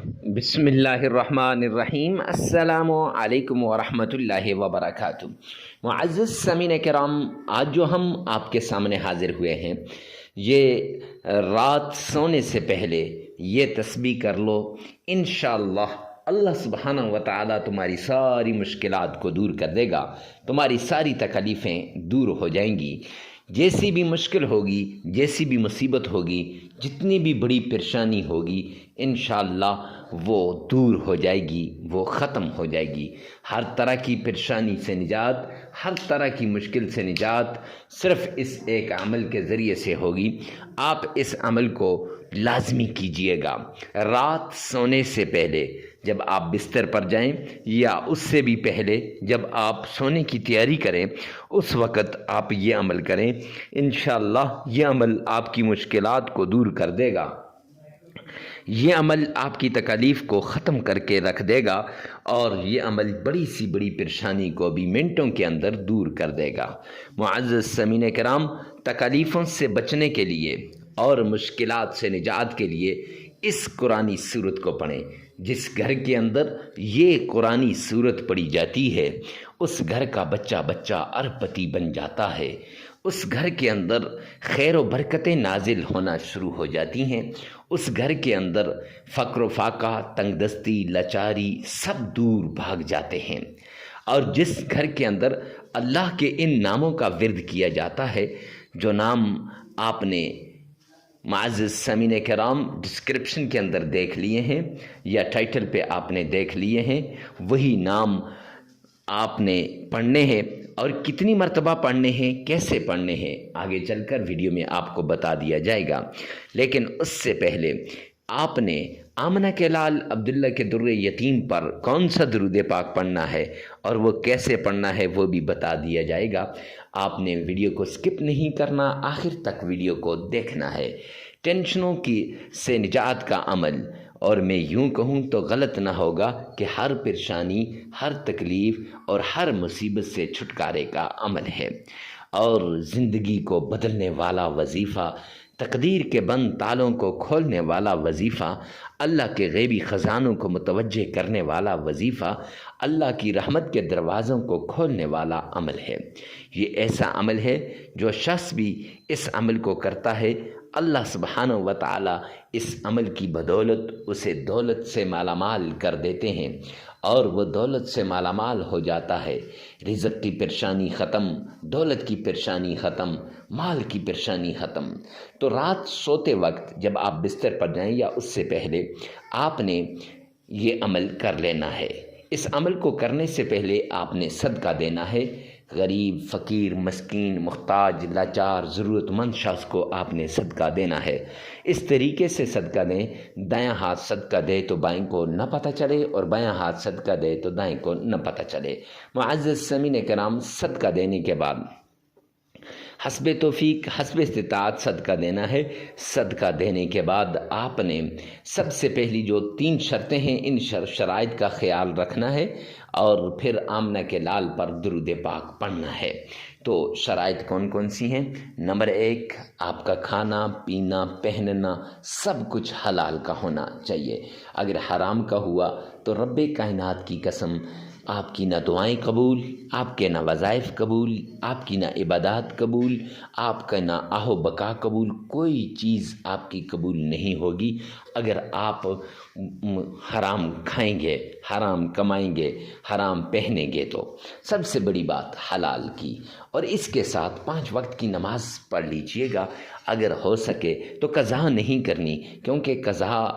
بسم اللہ الرحمن الرحیم۔ السلام علیکم ورحمۃ اللہ وبرکاتہ۔ معزز سامعین کرام، آج جو ہم آپ کے سامنے حاضر ہوئے ہیں، یہ رات سونے سے پہلے یہ تسبیح کر لو، انشاءاللہ اللہ سبحانہ و تعالیٰ تمہاری ساری مشکلات کو دور کر دے گا، تمہاری ساری تکلیفیں دور ہو جائیں گی۔ جیسی بھی مشکل ہوگی، جیسی بھی مصیبت ہوگی، جتنی بھی بڑی پریشانی ہوگی، انشاءاللہ وہ دور ہو جائے گی، وہ ختم ہو جائے گی۔ ہر طرح کی پریشانی سے نجات، ہر طرح کی مشکل سے نجات صرف اس ایک عمل کے ذریعے سے ہوگی۔ آپ اس عمل کو لازمی کیجئے گا۔ رات سونے سے پہلے جب آپ بستر پر جائیں یا اس سے بھی پہلے جب آپ سونے کی تیاری کریں، اس وقت آپ یہ عمل کریں، انشاءاللہ یہ عمل آپ کی مشکلات کو دور کر دے گا، یہ عمل آپ کی تکالیف کو ختم کر کے رکھ دے گا، اور یہ عمل بڑی سی بڑی پریشانی کو بھی منٹوں کے اندر دور کر دے گا۔ معزز سامعین کرام، تکالیفوں سے بچنے کے لیے اور مشکلات سے نجات کے لیے اس قرآنی سورت کو پڑھیں۔ جس گھر کے اندر یہ قرآنی سورت پڑھی جاتی ہے، اس گھر کا بچہ بچہ اربپتی بن جاتا ہے، اس گھر کے اندر خیر و برکتیں نازل ہونا شروع ہو جاتی ہیں، اس گھر کے اندر فقر و فاقہ، تنگ دستی، لاچاری سب دور بھاگ جاتے ہیں۔ اور جس گھر کے اندر اللہ کے ان ناموں کا ورد کیا جاتا ہے، جو نام آپ نے معزز سامعین کرام ڈسکرپشن کے اندر دیکھ لیے ہیں یا ٹائٹل پہ آپ نے دیکھ لیے ہیں، وہی نام آپ نے پڑھنے ہیں، اور کتنی مرتبہ پڑھنے ہیں، کیسے پڑھنے ہیں، آگے چل کر ویڈیو میں آپ کو بتا دیا جائے گا۔ لیکن اس سے پہلے آپ نے آمنہ کے لال عبداللہ کے در یتیم پر کون سا درود پاک پڑھنا ہے اور وہ کیسے پڑھنا ہے وہ بھی بتا دیا جائے گا۔ آپ نے ویڈیو کو سکپ نہیں کرنا، آخر تک ویڈیو کو دیکھنا ہے۔ ٹینشنوں کی سے نجات کا عمل، اور میں یوں کہوں تو غلط نہ ہوگا کہ ہر پریشانی، ہر تکلیف اور ہر مصیبت سے چھٹکارے کا عمل ہے، اور زندگی کو بدلنے والا وظیفہ، تقدیر کے بند تالوں کو کھولنے والا وظیفہ، اللہ کے غیبی خزانوں کو متوجہ کرنے والا وظیفہ، اللہ کی رحمت کے دروازوں کو کھولنے والا عمل ہے۔ یہ ایسا عمل ہے جو شخص بھی اس عمل کو کرتا ہے، اللہ سبحانہ و تعالی اس عمل کی بدولت اسے دولت سے مالا مال کر دیتے ہیں، اور وہ دولت سے مالا مال ہو جاتا ہے۔ رزق کی پریشانی ختم، دولت کی پریشانی ختم، مال کی پریشانی ختم۔ تو رات سوتے وقت جب آپ بستر پر جائیں یا اس سے پہلے آپ نے یہ عمل کر لینا ہے۔ اس عمل کو کرنے سے پہلے آپ نے صدقہ دینا ہے۔ غریب، فقیر، مسکین، محتاج، لاچار، ضرورت مند شخص کو آپ نے صدقہ دینا ہے۔ اس طریقے سے صدقہ دیں، دایاں ہاتھ صدقہ دے تو بائیں کو نہ پتہ چلے، اور بایاں ہاتھ صدقہ دے تو دائیں کو نہ پتہ چلے۔ معزز سامعین کرام، صدقہ دینے کے بعد حسب توفیق، حسب استطاعت صدقہ دینا ہے۔ صدقہ دینے کے بعد آپ نے سب سے پہلی جو 3 شرطیں ہیں، ان شرائط کا خیال رکھنا ہے، اور پھر آمنہ کے لال پر درود پاک پڑھنا ہے۔ تو شرائط کون کون سی ہیں؟ نمبر 1، آپ کا کھانا، پینا، پہننا سب کچھ حلال کا ہونا چاہیے۔ اگر حرام کا ہوا تو رب کائنات کی قسم، آپ کی نہ دعائیں قبول، آپ کے نہ وظائف قبول، آپ کی نہ عبادات قبول، آپ کا نہ آہ و بقا قبول، کوئی چیز آپ کی قبول نہیں ہوگی اگر آپ حرام کھائیں گے، حرام کمائیں گے، حرام پہنیں گے۔ تو سب سے بڑی بات حلال کی، اور اس کے ساتھ 5 وقت کی نماز پڑھ لیجئے گا۔ اگر ہو سکے تو قضا نہیں کرنی، کیونکہ قضا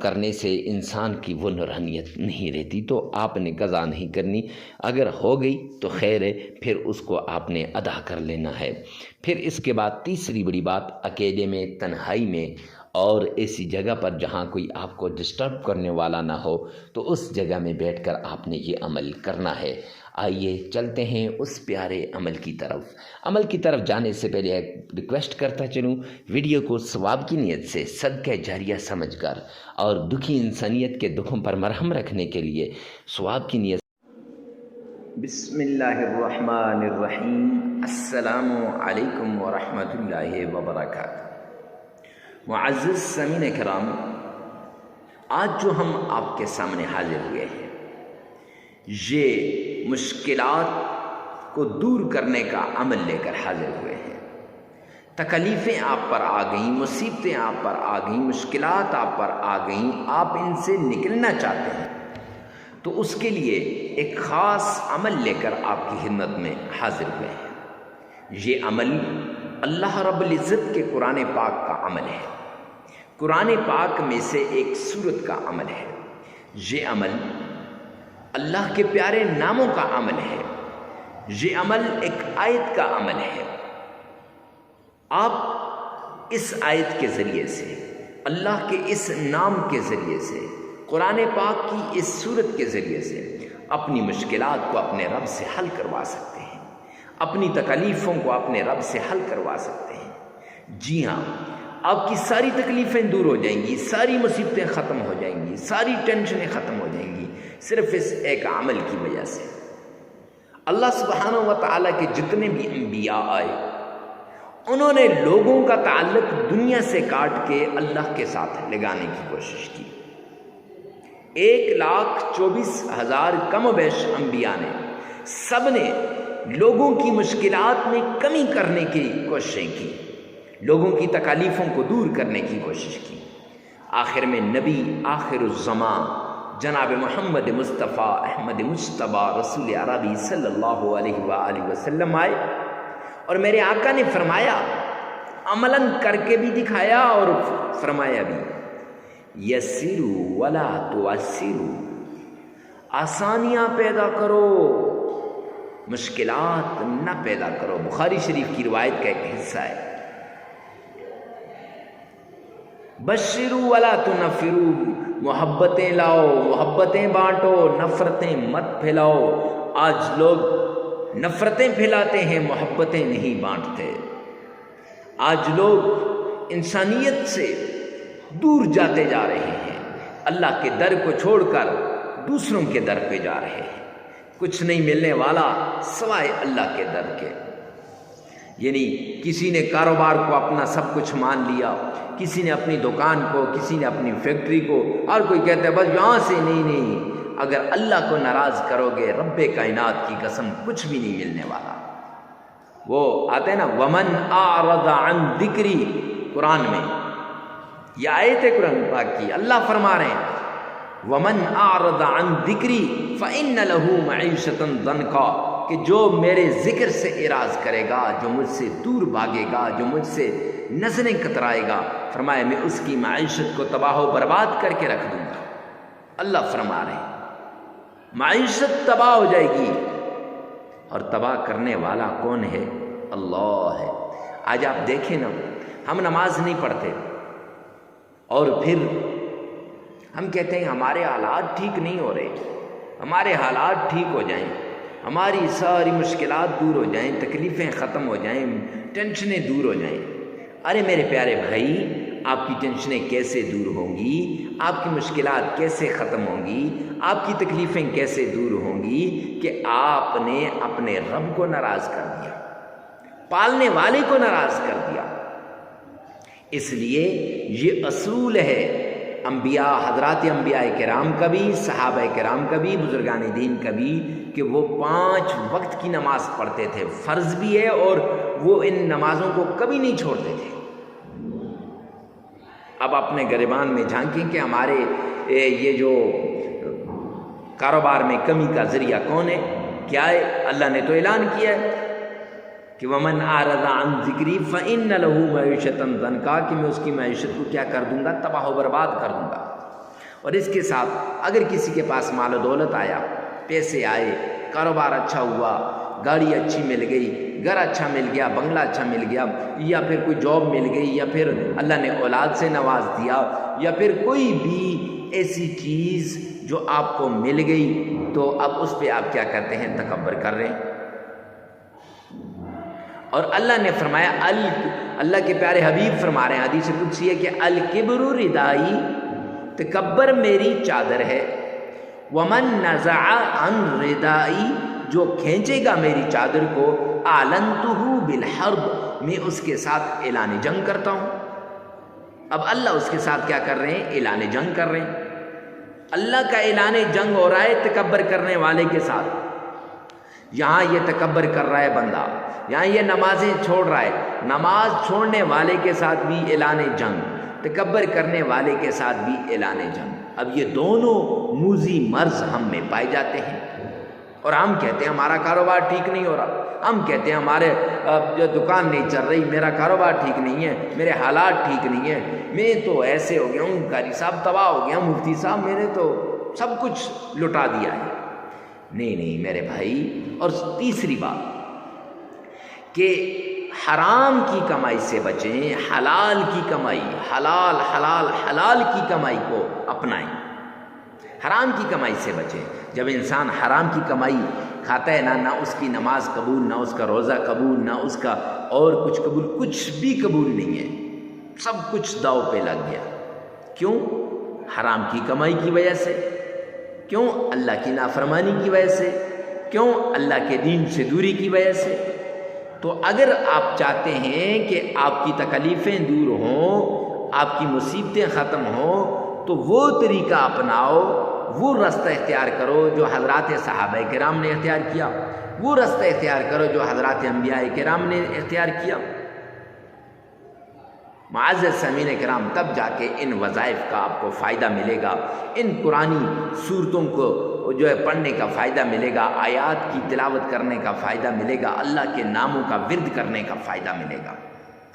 کرنے سے انسان کی وہ نورانیت نہیں رہتی، تو آپ نے قضا نہیں کرنی۔ اگر ہو گئی تو خیر ہے، پھر اس کو آپ نے ادا کر لینا ہے۔ پھر اس کے بعد تیسری بڑی بات، اکیلے میں، تنہائی میں، اور ایسی جگہ پر جہاں کوئی آپ کو ڈسٹرب کرنے والا نہ ہو، تو اس جگہ میں بیٹھ کر آپ نے یہ عمل کرنا ہے۔ آئیے چلتے ہیں اس پیارے عمل کی طرف۔ عمل کی طرف جانے سے پہلے ایک ریکویسٹ کرتا چلوں، ویڈیو کو ثواب کی نیت سے صدقہ جاریہ سمجھ کر، اور دکھی انسانیت کے دکھوں پر مرہم رکھنے کے لیے ثواب کی نیت۔ بسم اللہ الرحمن الرحیم۔ السلام علیکم ورحمۃ اللہ وبرکاتہ۔ معزز سامعین کرام، آج جو ہم آپ کے سامنے حاضر ہوئے ہیں یہ مشکلات کو دور کرنے کا عمل لے کر حاضر ہوئے ہیں۔ تکلیفیں آپ پر آ گئیں، مصیبتیں آپ پر آ گئیں، مشکلات آپ پر آ گئیں، آپ ان سے نکلنا چاہتے ہیں تو اس کے لیے ایک خاص عمل لے کر آپ کی خدمت میں حاضر ہوئے ہیں۔ یہ عمل اللہ رب العزت کے قرآن پاک کا عمل ہے، قرآن پاک میں سے ایک سورت کا عمل ہے۔ یہ عمل اللہ کے پیارے ناموں کا عمل ہے، یہ عمل ایک آیت کا عمل ہے۔ آپ اس آیت کے ذریعے سے، اللہ کے اس نام کے ذریعے سے، قرآن پاک کی اس سورت کے ذریعے سے اپنی مشکلات کو اپنے رب سے حل کروا سکتے ہیں، اپنی تکلیفوں کو اپنے رب سے حل کروا سکتے ہیں۔ جی ہاں، آپ کی ساری تکلیفیں دور ہو جائیں گی، ساری مصیبتیں ختم ہو جائیں گی، ساری ٹینشنیں ختم ہو جائیں گی، صرف اس ایک عمل کی وجہ سے۔ اللہ سبحانہ و تعالیٰ کے جتنے بھی انبیاء آئے، انہوں نے لوگوں کا تعلق دنیا سے کاٹ کے اللہ کے ساتھ لگانے کی کوشش کی۔ 1,24,000 کم و بیش انبیاء نے، سب نے لوگوں کی مشکلات میں کمی کرنے کی کوششیں کی، لوگوں کی تکالیفوں کو دور کرنے کی کوشش کی۔ آخر میں نبی آخر الزمان جناب محمد مصطفیٰ احمد مجتبیٰ رسول عربی صلی اللہ علیہ وآلہ وسلم آئے، اور میرے آقا نے فرمایا، عملاً کر کے بھی دکھایا اور فرمایا بھی، یسروا ولا تعسروا، آسانیاں پیدا کرو، مشکلات نہ پیدا کرو۔ بخاری شریف کی روایت کا ایک حصہ ہے۔ بشروا ولا تنفروا، محبتیں لاؤ، محبتیں بانٹو، نفرتیں مت پھیلاؤ۔ آج لوگ نفرتیں پھیلاتے ہیں، محبتیں نہیں بانٹتے۔ آج لوگ انسانیت سے دور جاتے جا رہے ہیں، اللہ کے در کو چھوڑ کر دوسروں کے در پہ جا رہے ہیں۔ کچھ نہیں ملنے والا سوائے اللہ کے در کے۔ یعنی کسی نے کاروبار کو اپنا سب کچھ مان لیا، کسی نے اپنی دکان کو، کسی نے اپنی فیکٹری کو، اور کوئی کہتا ہے بس یہاں سے نہیں، اگر اللہ کو ناراض کرو گے، رب کائنات کی قسم کچھ بھی نہیں ملنے والا۔ وہ آتے ہیں نا، ومن اعرض عن ذکری، قرآن میں یہ آیت ہے قرآن پاک کی، اللہ فرما رہے ہیں ومن اعرض عن ذکری فإن له معیشۃ ضنکا، کہ جو میرے ذکر سے اعراض کرے گا، جو مجھ سے دور بھاگے گا، جو مجھ سے نظریں کترائے گا، فرمایا میں اس کی معیشت کو تباہ و برباد کر کے رکھ دوں گا۔ اللہ فرما رہے ہیں معیشت تباہ ہو جائے گی، اور تباہ کرنے والا کون ہے؟ اللہ ہے۔ آج آپ دیکھیں نا، ہم نماز نہیں پڑھتے اور پھر ہم کہتے ہیں ہمارے حالات ٹھیک نہیں ہو رہے، ہمارے حالات ٹھیک ہو جائیں، ہماری ساری مشکلات دور ہو جائیں، تکلیفیں ختم ہو جائیں، ٹینشنیں دور ہو جائیں۔ ارے میرے پیارے بھائی، آپ کی ٹینشنیں کیسے دور ہوں گی؟ آپ کی مشکلات کیسے ختم ہوں گی؟ آپ کی تکلیفیں کیسے دور ہوں گی کہ آپ نے اپنے رب کو ناراض کر دیا، پالنے والے کو ناراض کر دیا۔ اس لیے یہ اصول ہے انبیاء، حضرات انبیاء کرام کا بھی، صحابہ کرام کا بھی، بزرگان دین کا بھی، کہ وہ 5 وقت کی نماز پڑھتے تھے، فرض بھی ہے، اور وہ ان نمازوں کو کبھی نہیں چھوڑتے تھے۔ اب اپنے گریبان میں جھانکیں کہ ہمارے یہ جو کاروبار میں کمی کا ذریعہ کون ہے؟ کیا ہے؟ اللہ نے تو اعلان کیا ہے کہ ومن اعرض عن ذکری فإن له معیشۃ ضنکا، کہ میں اس کی معیشت کو کیا کر دوں گا؟ تباہ و برباد کر دوں گا۔ اور اس کے ساتھ اگر کسی کے پاس مال و دولت آیا، پیسے آئے، کاروبار اچھا ہوا، گاڑی اچھی مل گئی، گھر اچھا مل گیا، بنگلہ اچھا مل گیا، یا پھر کوئی جاب مل گئی، یا پھر اللہ نے اولاد سے نواز دیا، یا پھر کوئی بھی ایسی چیز جو آپ کو مل گئی، تو اب اس پہ آپ کیا کرتے ہیں؟ تکبر کر رہے ہیں۔ اور اللہ نے فرمایا، اللہ کے پیارے حبیب فرما رہے ہیں، حدیث قدسی ہے کہ الکبر ردائی، تکبر میری چادر ہے، ومن نزع عن ردائی، جو کھینچے گا میری چادر کو، اعلنتہ بالحرب، میں اس کے ساتھ اعلان جنگ کرتا ہوں۔ اب اللہ اس کے ساتھ کیا کر رہے ہیں؟ اعلان جنگ کر رہے ہیں۔ اللہ کا اعلان جنگ ہو رہا ہے تکبر کرنے والے کے ساتھ. یہاں یہ تکبر کر رہا ہے بندہ, یہاں یہ نمازیں چھوڑ رہا ہے, نماز چھوڑنے والے کے ساتھ بھی اعلان جنگ, تکبر کرنے والے کے ساتھ بھی اعلان جنگ. اب یہ دونوں موذی مرض ہم میں پائے جاتے ہیں, اور ہم کہتے ہیں ہمارا کاروبار ٹھیک نہیں ہو رہا, ہم کہتے ہیں ہمارے جو دکان نہیں چل رہی, میرا کاروبار ٹھیک نہیں ہے, میرے حالات ٹھیک نہیں ہیں, میں تو ایسے ہو گیا ہوں, قاری صاحب تباہ ہو گیا, مفتی صاحب میں نے تو سب کچھ لٹا دیا ہے. نہیں میرے بھائی. اور تیسری بات کہ حرام کی کمائی سے بچیں, حلال کی کمائی, حلال کی کمائی کو اپنائیں, حرام کی کمائی سے بچیں. جب انسان حرام کی کمائی کھاتا ہے نہ اس کی نماز قبول, نہ اس کا روزہ قبول, نہ اس کا اور کچھ قبول, کچھ بھی قبول نہیں ہے, سب کچھ داؤ پہ لگ گیا. کیوں؟ حرام کی کمائی کی وجہ سے. کیوں؟ اللہ کی نافرمانی کی وجہ سے. کیوں؟ اللہ کے دین سے دوری کی وجہ سے. تو اگر آپ چاہتے ہیں کہ آپ کی تکلیفیں دور ہوں, آپ کی مصیبتیں ختم ہوں, تو وہ طریقہ اپناؤ, وہ رستہ اختیار کرو جو حضرات صحابہ کرام نے اختیار کیا, وہ رستہ اختیار کرو جو حضرات انبیاء کرام نے اختیار کیا. معزز سامعین کرام, تب جا کے ان وظائف کا آپ کو فائدہ ملے گا, ان قرآنی صورتوں کو جو ہے پڑھنے کا فائدہ ملے گا, آیات کی تلاوت کرنے کا فائدہ ملے گا, اللہ کے ناموں کا ورد کرنے کا فائدہ ملے گا.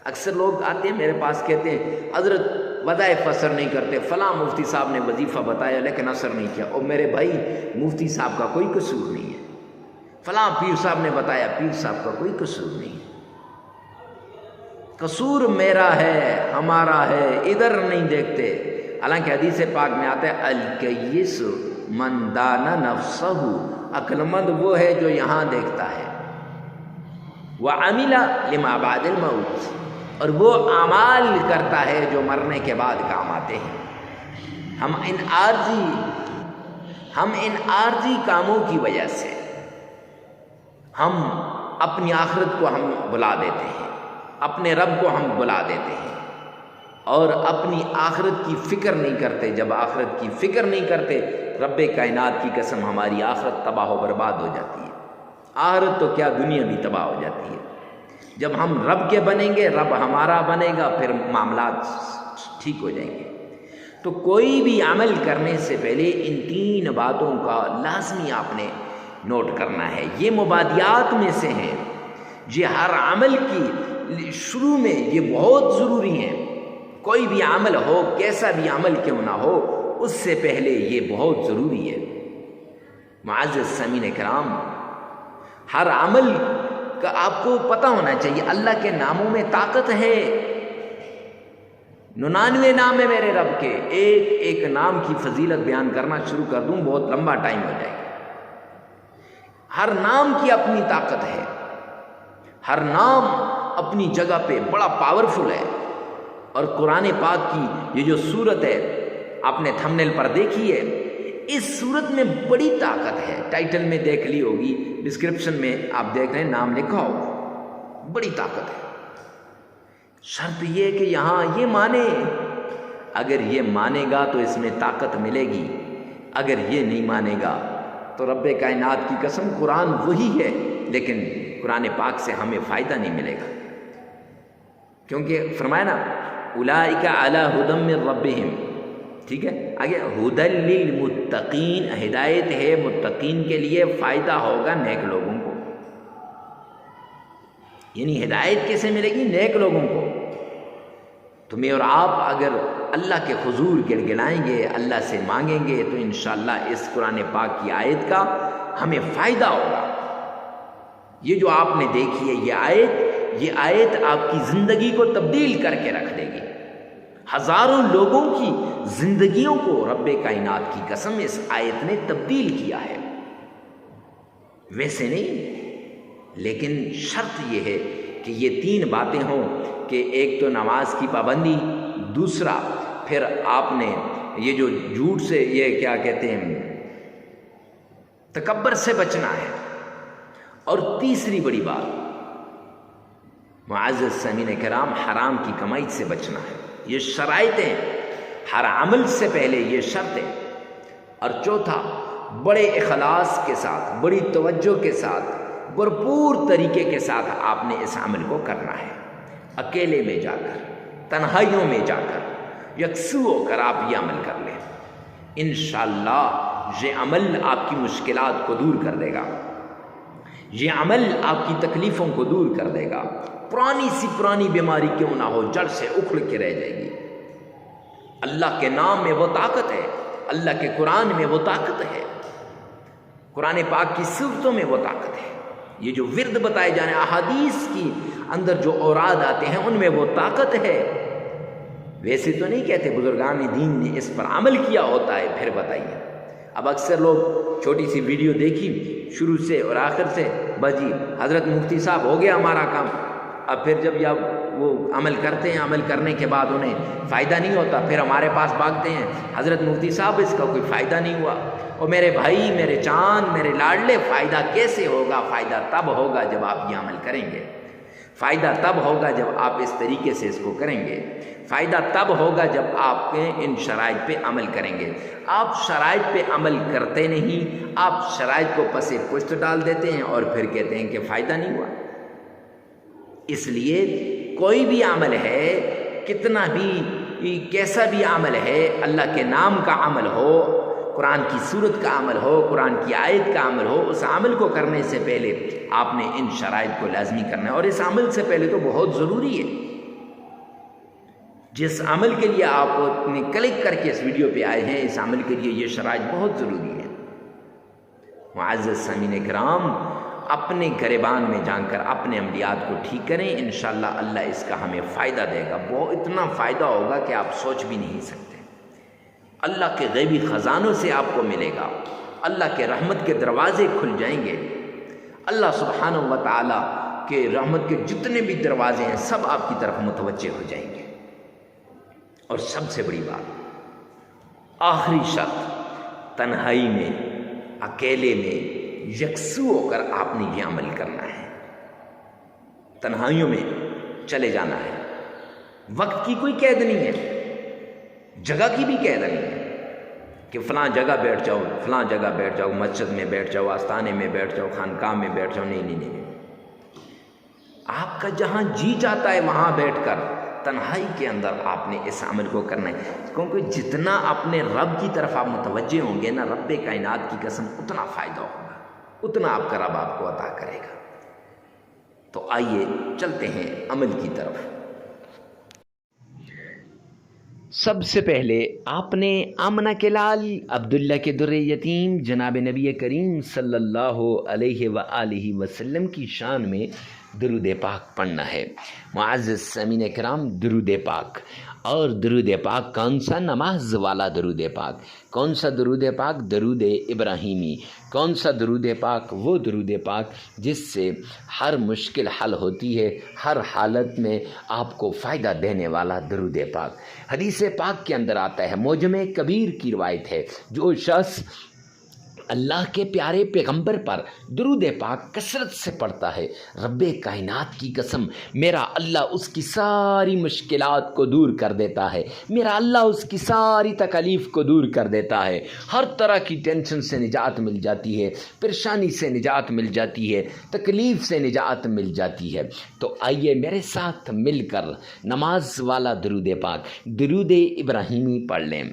اکثر لوگ آتے ہیں میرے پاس, کہتے ہیں حضرت وظائف اثر نہیں کرتے, فلاں مفتی صاحب نے وظیفہ بتایا لیکن اثر نہیں کیا. اور میرے بھائی, مفتی صاحب کا کوئی قصور نہیں ہے, فلاں پیر صاحب نے بتایا, پیر صاحب کا کوئی قصور نہیں ہے. قصور میرا ہے, ہمارا ہے, ادھر نہیں دیکھتے. حالانکہ حدیث پاک میں آتا ہے الکیس من دان نفسہ, عقل مند وہ ہے جو یہاں دیکھتا ہے, وعمل لما بعد الموت, اور وہ اعمال کرتا ہے جو مرنے کے بعد کام آتے ہیں. ہم ان عارضی کاموں کی وجہ سے ہم اپنی آخرت کو ہم بلا دیتے ہیں, اپنے رب کو ہم بلا دیتے ہیں, اور اپنی آخرت کی فکر نہیں کرتے. جب آخرت کی فکر نہیں کرتے, رب کائنات کی قسم ہماری آخرت تباہ و برباد ہو جاتی ہے. آخرت تو کیا, دنیا بھی تباہ ہو جاتی ہے. جب ہم رب کے بنیں گے, رب ہمارا بنے گا, پھر معاملات ٹھیک ہو جائیں گے. تو کوئی بھی عمل کرنے سے پہلے ان 3 باتوں کا لازمی آپ نے نوٹ کرنا ہے. یہ مبادیات میں سے ہیں, یہ ہر عمل کی شروع میں یہ بہت ضروری ہیں. کوئی بھی عمل ہو, کیسا بھی عمل کیوں نہ ہو, اس سے پہلے یہ بہت ضروری ہے. معزز سامعین کرام, ہر عمل کا آپ کو پتہ ہونا چاہیے اللہ کے ناموں میں طاقت ہے. 99 نام ہے میرے رب کے, ایک نام کی فضیلت بیان کرنا شروع کر دوں بہت لمبا ٹائم ہو جائے گا. ہر نام کی اپنی طاقت ہے, ہر نام اپنی جگہ پہ بڑا پاورفل ہے. اور قرآن پاک کی یہ جو صورت ہے آپ نے تھمبنیل پر دیکھی ہے, اس صورت میں بڑی طاقت ہے. ٹائٹل میں دیکھ لی ہوگی, ڈسکرپشن میں آپ دیکھ رہے ہیں نام لکھا ہوگا, بڑی طاقت ہے. شرط یہ ہے کہ یہاں یہ مانے, اگر یہ مانے گا تو اس میں طاقت ملے گی, اگر یہ نہیں مانے گا تو رب کائنات کی قسم قرآن وہی ہے لیکن قرآن پاک سے ہمیں فائدہ نہیں ملے گا. کیونکہ فرمایا نا اولئک علی ھدی من ربہم, ٹھیک ہے. آگے ھدی للمتقین, ہدایت ہے متقین کے لیے, فائدہ ہوگا نیک لوگوں کو. یعنی ہدایت کیسے ملے گی؟ نیک لوگوں کو. تمہیں اور آپ اگر اللہ کے حضور گڑگڑائیں گے, اللہ سے مانگیں گے, تو انشاءاللہ اس قرآن پاک کی آیت کا ہمیں فائدہ ہوگا. یہ جو آپ نے دیکھی ہے یہ آیت آپ کی زندگی کو تبدیل کر کے رکھ دے گی. ہزاروں لوگوں کی زندگیوں کو رب کائنات کی قسم اس آیت نے تبدیل کیا ہے. ویسے نہیں, لیکن شرط یہ ہے کہ یہ 3 باتیں ہوں کہ ایک تو نماز کی پابندی, دوسرا پھر آپ نے یہ جو جھوٹ سے, یہ کیا کہتے ہیں, تکبر سے بچنا ہے, اور تیسری بڑی بات معزز سامعین کرام حرام کی کمائی سے بچنا ہے. یہ شرائط ہیں, ہر عمل سے پہلے یہ شرط ہے. اور چوتھا، بڑے اخلاص کے ساتھ، بڑی توجہ کے ساتھ، بھرپور طریقے کے ساتھ آپ نے اس عمل کو کرنا ہے۔ اکیلے میں جا کر، تنہائیوں میں جا کر، یکسو ہو کر آپ یہ عمل کر لیں۔ انشاءاللہ یہ عمل آپ کی مشکلات کو دور کر دے گا، یہ عمل آپ کی تکلیفوں کو دور کر دے گا۔ پرانی سی پرانی بیماری کیوں نہ ہو، جڑ سے اکھڑ کے رہ جائے گی۔ اللہ کے نام میں وہ طاقت ہے، اللہ کے قرآن میں وہ طاقت ہے، قرآن پاک کی صورتوں میں وہ طاقت ہے۔ یہ جو ورد بتائے جانے، احادیث کی اندر جو اوراد آتے ہیں، ان میں وہ طاقت ہے۔ ویسے تو نہیں کہتے، بزرگان دین نے اس پر عمل کیا ہوتا ہے۔ پھر بتائیے، اب اکثر لوگ چھوٹی سی ویڈیو دیکھی شروع سے اور آخر سے، بس جی حضرت مفتی صاحب ہو گیا ہمارا کام۔ اب پھر جب وہ عمل کرتے ہیں، عمل کرنے کے بعد انہیں فائدہ نہیں ہوتا، پھر ہمارے پاس بھاگتے ہیں، حضرت مفتی صاحب اس کا کوئی فائدہ نہیں ہوا۔ اور میرے بھائی، میرے چاند، میرے لاڈلے، فائدہ کیسے ہوگا؟ فائدہ تب ہوگا جب آپ یہ عمل کریں گے، فائدہ تب ہوگا جب آپ اس طریقے سے اس کو کریں گے، فائدہ تب ہوگا جب آپ کے ان شرائط پہ عمل کریں گے۔ آپ شرائط پہ عمل کرتے نہیں، آپ شرائط کو پس پشت ڈال دیتے ہیں اور پھر کہتے ہیں کہ فائدہ نہیں ہوا۔ اس لیے کوئی بھی عمل ہے، کتنا بھی کیسا بھی عمل ہے، اللہ کے نام کا عمل ہو، قرآن کی سورت کا عمل ہو، قرآن کی آیت کا عمل ہو، اس عمل کو کرنے سے پہلے آپ نے ان شرائط کو لازمی کرنا ہے۔ اور اس عمل سے پہلے تو بہت ضروری ہے، جس عمل کے لیے آپ نے کلک کر کے اس ویڈیو پہ آئے ہیں، اس عمل کے لیے یہ شرائط بہت ضروری ہے۔ معزز سامعین کرام، اپنے گریبان میں جان کر اپنے عملیات کو ٹھیک کریں، انشاءاللہ اللہ اس کا ہمیں فائدہ دے گا۔ وہ اتنا فائدہ ہوگا کہ آپ سوچ بھی نہیں سکتے۔ اللہ کے غیبی خزانوں سے آپ کو ملے گا، اللہ کے رحمت کے دروازے کھل جائیں گے، اللہ سبحانہ و تعالیٰ کے رحمت کے جتنے بھی دروازے ہیں سب آپ کی طرف متوجہ ہو جائیں گے۔ اور سب سے بڑی بات، آخری شرط، تنہائی میں، اکیلے میں، یکسو ہو کر آپ نے یہ عمل کرنا ہے۔ تنہائیوں میں چلے جانا ہے، وقت کی کوئی قید نہیں ہے، جگہ کی بھی قید نہیں ہے کہ فلاں جگہ بیٹھ جاؤ، فلاں جگہ بیٹھ جاؤ، مسجد میں بیٹھ جاؤ، آستانے میں بیٹھ جاؤ، خانقاہ میں بیٹھ جاؤ۔ نہیں نہیں نہیں، آپ کا جہاں جی چاہتا ہے وہاں بیٹھ کر تنہائی کے اندر آپ نے اس عمل کو کرنا ہے۔ کیونکہ جتنا اپنے رب کی طرف آپ متوجہ ہوں گے نا، رب کائنات کی قسم، اتنا فائدہ ہوگا، اتنا آپ کا رب آپ کو عطا کرے گا۔ تو آئیے چلتے ہیں عمل کی طرف۔ سب سے پہلے آپ نے آمنہ کے لال عبداللہ کے در یتیم جناب نبی کریم صلی اللہ علیہ وآلہ وسلم کی شان میں درود پاک پڑھنا ہے۔ معزز سامعین کرام، درود پاک، اور درود پاک کون سا؟ نماز والا درود پاک۔ کون سا درود پاک؟ درود ابراہیمی۔ کون سا درود پاک؟ وہ درود پاک جس سے ہر مشکل حل ہوتی ہے، ہر حالت میں آپ کو فائدہ دینے والا درود پاک۔ حدیث پاک کے اندر آتا ہے، معجم کبیر کی روایت ہے، جو شخص اللہ کے پیارے پیغمبر پر درود پاک کثرت سے پڑھتا ہے، رب کائنات کی قسم، میرا اللہ اس کی ساری مشکلات کو دور کر دیتا ہے، میرا اللہ اس کی ساری تکالیف کو دور کر دیتا ہے، ہر طرح کی ٹینشن سے نجات مل جاتی ہے، پریشانی سے نجات مل جاتی ہے، تکلیف سے نجات مل جاتی ہے۔ تو آئیے میرے ساتھ مل کر نماز والا درود پاک، درود ابراہیمی پڑھ لیں،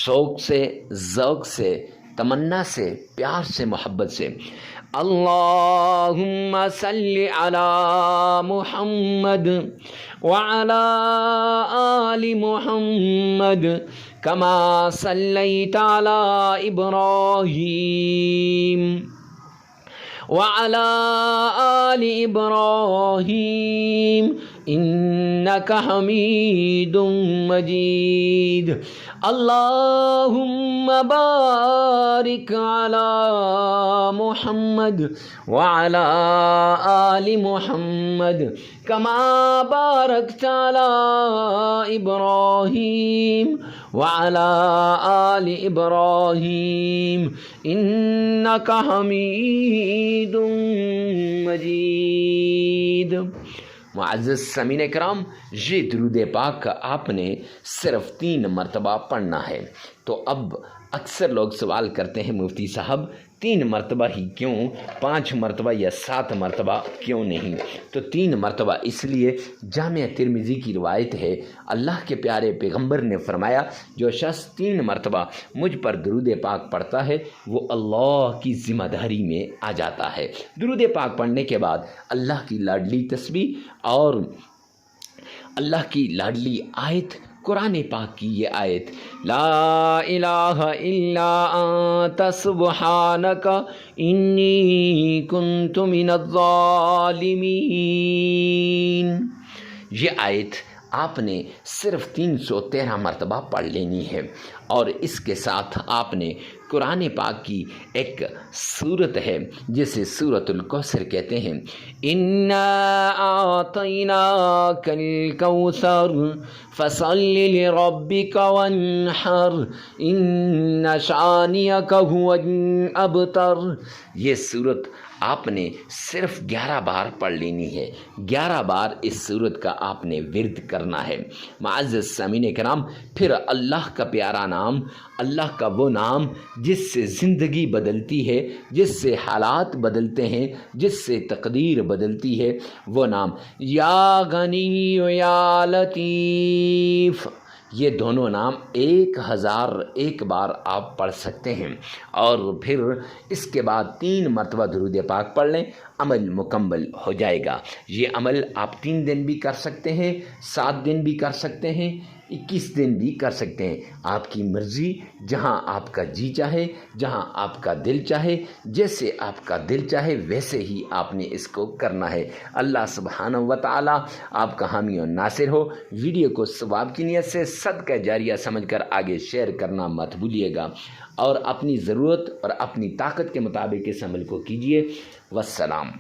شوق سے، ذوق سے، تمنا سے، پیار سے، محبت سے۔ اللہم صلی علی محمد وعلی آل محمد کما صلیت علی ابراہیم وعلی آل ابراہیم انک حمید مجید۔ اللہم بارک علی محمد وعلی آل محمد کما بارکت علی ابراہیم وعلی آل ابراہیم انک حمید مجید۔ معزز سامعین کرام، یہ درود پاک آپ نے صرف 3 مرتبہ پڑھنا ہے۔ تو اب اکثر لوگ سوال کرتے ہیں مفتی صاحب 3 مرتبہ ہی کیوں، 5 مرتبہ یا 7 مرتبہ کیوں نہیں؟ تو 3 مرتبہ اس لیے، جامع ترمذی کی روایت ہے، اللہ کے پیارے پیغمبر نے فرمایا جو شخص 3 مرتبہ مجھ پر درود پاک پڑھتا ہے وہ اللہ کی ذمہ داری میں آ جاتا ہے۔ درود پاک پڑھنے کے بعد اللہ کی لاڈلی تسبیح اور اللہ کی لاڈلی آیت، قرآن پاک کی یہ آیت، لا الہ الا انت سبحانک انی کنت من الظالمین، یہ آیت آپ نے صرف 313 مرتبہ پڑھ لینی ہے، اور اس کے ساتھ آپ نے قرآن پاک کی ایک سورت ہے جسے سورۃ الکوثر کہتے ہیں، انا اعطیناک الکوثر فصل لربک وانحر ان شانئک هو الابتر، یہ سورت آپ نے صرف 11 بار پڑھ لینی ہے، 11 بار اس سورت کا آپ نے ورد کرنا ہے۔ معزز سامعین کرام، پھر اللہ کا پیارا نام، اللہ کا وہ نام جس سے زندگی بدلتی ہے، جس سے حالات بدلتے ہیں، جس سے تقدیر بدلتی ہے، وہ نام یا غنی یا لطیف، یہ دونوں نام 1001 بار آپ پڑھ سکتے ہیں، اور پھر اس کے بعد 3 مرتبہ درود پاک پڑھ لیں، عمل مکمل ہو جائے گا۔ یہ عمل آپ 3 دن بھی کر سکتے ہیں، 7 دن بھی کر سکتے ہیں، 21 دن بھی کر سکتے ہیں، آپ کی مرضی، جہاں آپ کا جی چاہے، جہاں آپ کا دل چاہے، جیسے آپ کا دل چاہے ویسے ہی آپ نے اس کو کرنا ہے۔ اللہ سبحانہ و تعالی آپ کا حامی و ناصر ہو۔ ویڈیو کو ثواب کی نیت سے صدقہ جاریہ سمجھ کر آگے شیئر کرنا مت بھولیے گا، اور اپنی ضرورت اور اپنی طاقت کے مطابق اس عمل کو کیجیے۔ والسلام۔